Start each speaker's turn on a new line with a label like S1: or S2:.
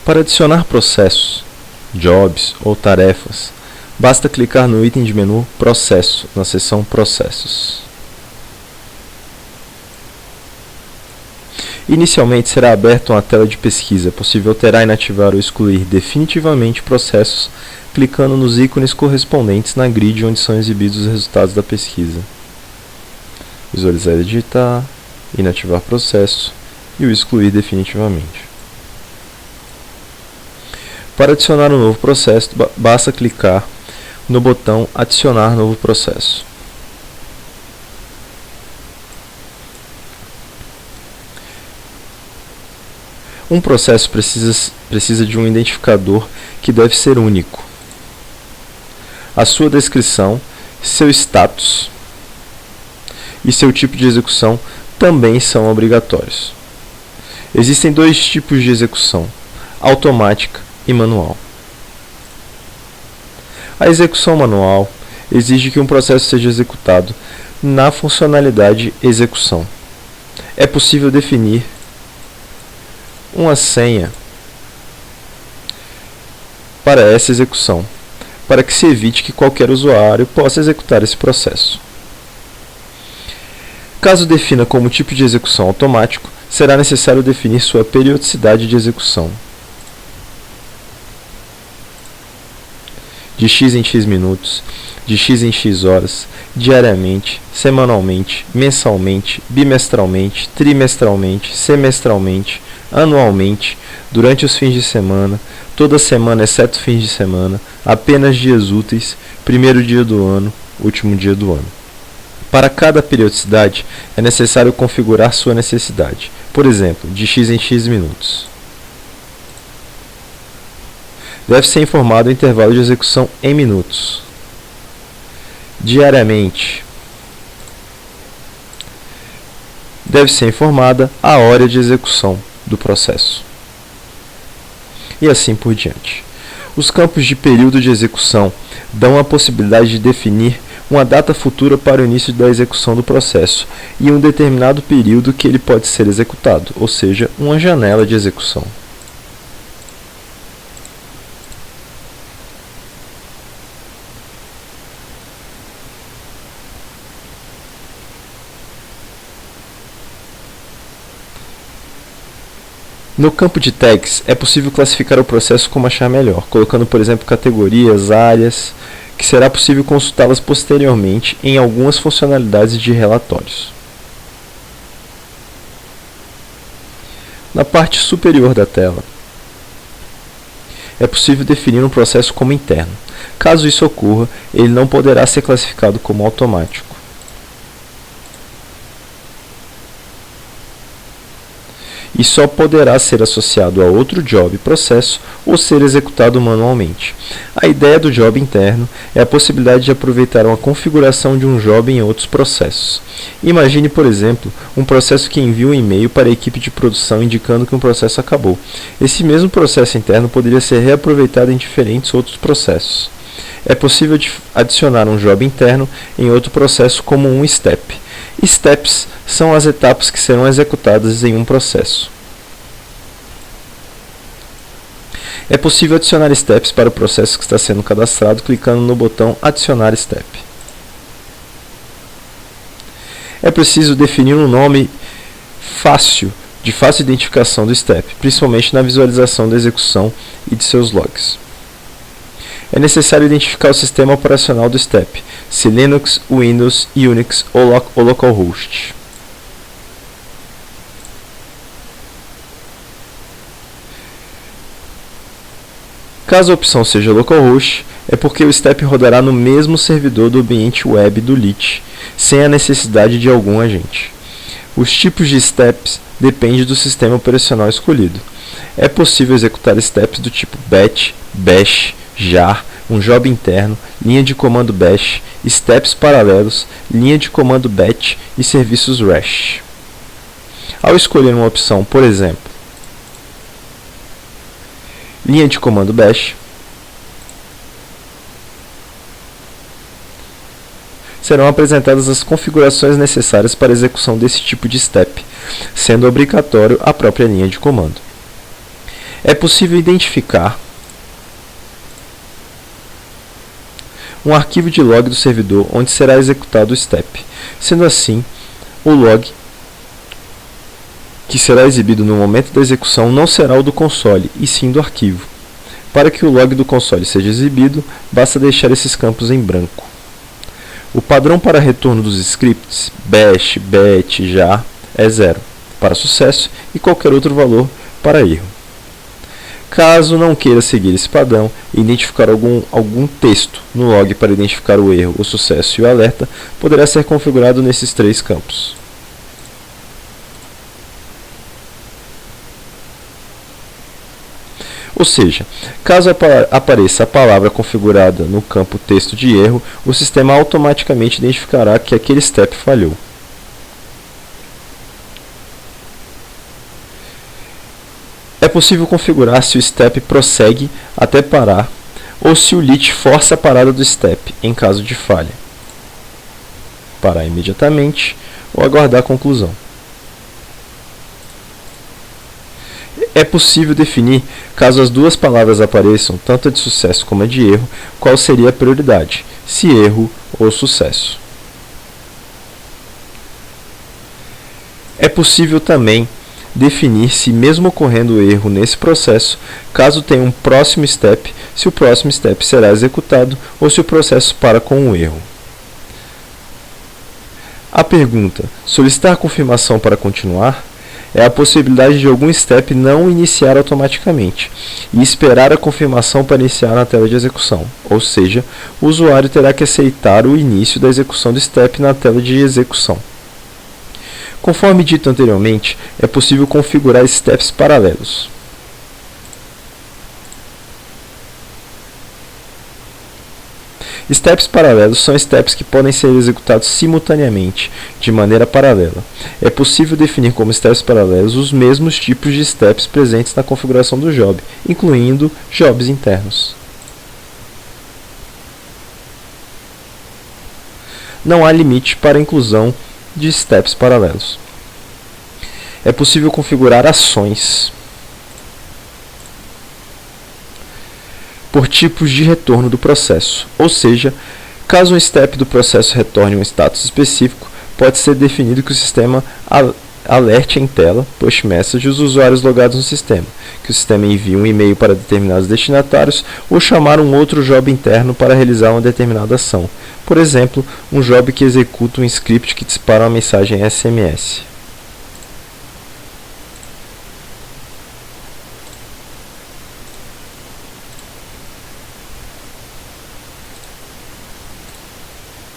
S1: Para adicionar processos, jobs ou tarefas, basta clicar no item de menu Processo, na seção Processos. Inicialmente será aberta uma tela de pesquisa. É possível alterar, inativar ou excluir definitivamente processos, clicando nos ícones correspondentes na grid onde são exibidos os resultados da pesquisa. Visualizar e editar, inativar processo e o excluir definitivamente. Para adicionar um novo processo, basta clicar no botão Adicionar novo processo. Um processo precisa de um identificador que deve ser único. A sua descrição, seu status e seu tipo de execução também são obrigatórios. Existem dois tipos de execução: automática e manual. A execução manual exige que um processo seja executado na funcionalidade execução. É possível definir uma senha para essa execução, para que se evite que qualquer usuário possa executar esse processo. Caso defina como tipo de execução automático, será necessário definir sua periodicidade de execução. De x em x minutos, de x em x horas, diariamente, semanalmente, mensalmente, bimestralmente, trimestralmente, semestralmente, anualmente, durante os fins de semana, toda semana exceto fins de semana, apenas dias úteis, primeiro dia do ano, último dia do ano. Para cada periodicidade, é necessário configurar sua necessidade. Por exemplo, de x em x minutos. Deve ser informado o intervalo de execução em minutos. Diariamente, deve ser informada a hora de execução do processo. E assim por diante. Os campos de período de execução dão a possibilidade de definir uma data futura para o início da execução do processo e um determinado período que ele pode ser executado, ou seja, uma janela de execução. No campo de tags, é possível classificar o processo como achar melhor, colocando, por exemplo, categorias, áreas, que será possível consultá-las posteriormente em algumas funcionalidades de relatórios. Na parte superior da tela, é possível definir um processo como interno. Caso isso ocorra, ele não poderá ser classificado como automático. E só poderá ser associado a outro job processo ou ser executado manualmente. A ideia do job interno é a possibilidade de aproveitar uma configuração de um job em outros processos. Imagine, por exemplo, um processo que envia um e-mail para a equipe de produção indicando que um processo acabou. Esse mesmo processo interno poderia ser reaproveitado em diferentes outros processos. É possível adicionar um job interno em outro processo como um step. Steps são as etapas que serão executadas em um processo. É possível adicionar steps para o processo que está sendo cadastrado clicando no botão Adicionar step. É preciso definir um nome de fácil identificação do step, principalmente na visualização da execução e de seus logs. É necessário identificar o sistema operacional do step, se Linux, Windows, Unix ou localhost. Caso a opção seja localhost, é porque o step rodará no mesmo servidor do ambiente web do LIT, sem a necessidade de algum agente. Os tipos de steps dependem do sistema operacional escolhido. É possível executar steps do tipo batch, bash, jar, um job interno, linha de comando bash, steps paralelos, linha de comando batch e serviços REST. Ao escolher uma opção, por exemplo, linha de comando bash, serão apresentadas as configurações necessárias para a execução desse tipo de step, sendo obrigatório a própria linha de comando. É possível identificar um arquivo de log do servidor onde será executado o step. Sendo assim, o log que será exibido no momento da execução não será o do console, e sim do arquivo. Para que o log do console seja exibido, basta deixar esses campos em branco. O padrão para retorno dos scripts bash, bet, jar é 0 para sucesso e qualquer outro valor para erro. Caso não queira seguir esse padrão e identificar algum texto no log para identificar o erro, o sucesso e o alerta, poderá ser configurado nesses 3 campos. Ou seja, caso apareça a palavra configurada no campo texto de erro, o sistema automaticamente identificará que aquele step falhou. É possível configurar se o step prossegue até parar ou se o lit força a parada do step em caso de falha. Parar imediatamente ou aguardar a conclusão. É possível definir, caso as duas palavras apareçam, tanto a de sucesso como a de erro, qual seria a prioridade, se erro ou sucesso. É possível também definir se, mesmo ocorrendo erro nesse processo, caso tenha um próximo step, se o próximo step será executado ou se o processo para com um erro. A pergunta, solicitar confirmação para continuar, é a possibilidade de algum step não iniciar automaticamente e esperar a confirmação para iniciar na tela de execução, ou seja, o usuário terá que aceitar o início da execução do step na tela de execução. Conforme dito anteriormente, é possível configurar steps paralelos. Steps paralelos são steps que podem ser executados simultaneamente, de maneira paralela. É possível definir como steps paralelos os mesmos tipos de steps presentes na configuração do job, incluindo jobs internos. Não há limite para a inclusão de steps paralelos. É possível configurar ações por tipos de retorno do processo, ou seja, caso um step do processo retorne um status específico, pode ser definido que o sistema alerte em tela, push message, os usuários logados no sistema, que o sistema envie um e-mail para determinados destinatários ou chamar um outro job interno para realizar uma determinada ação, por exemplo, um job que executa um script que dispara uma mensagem SMS.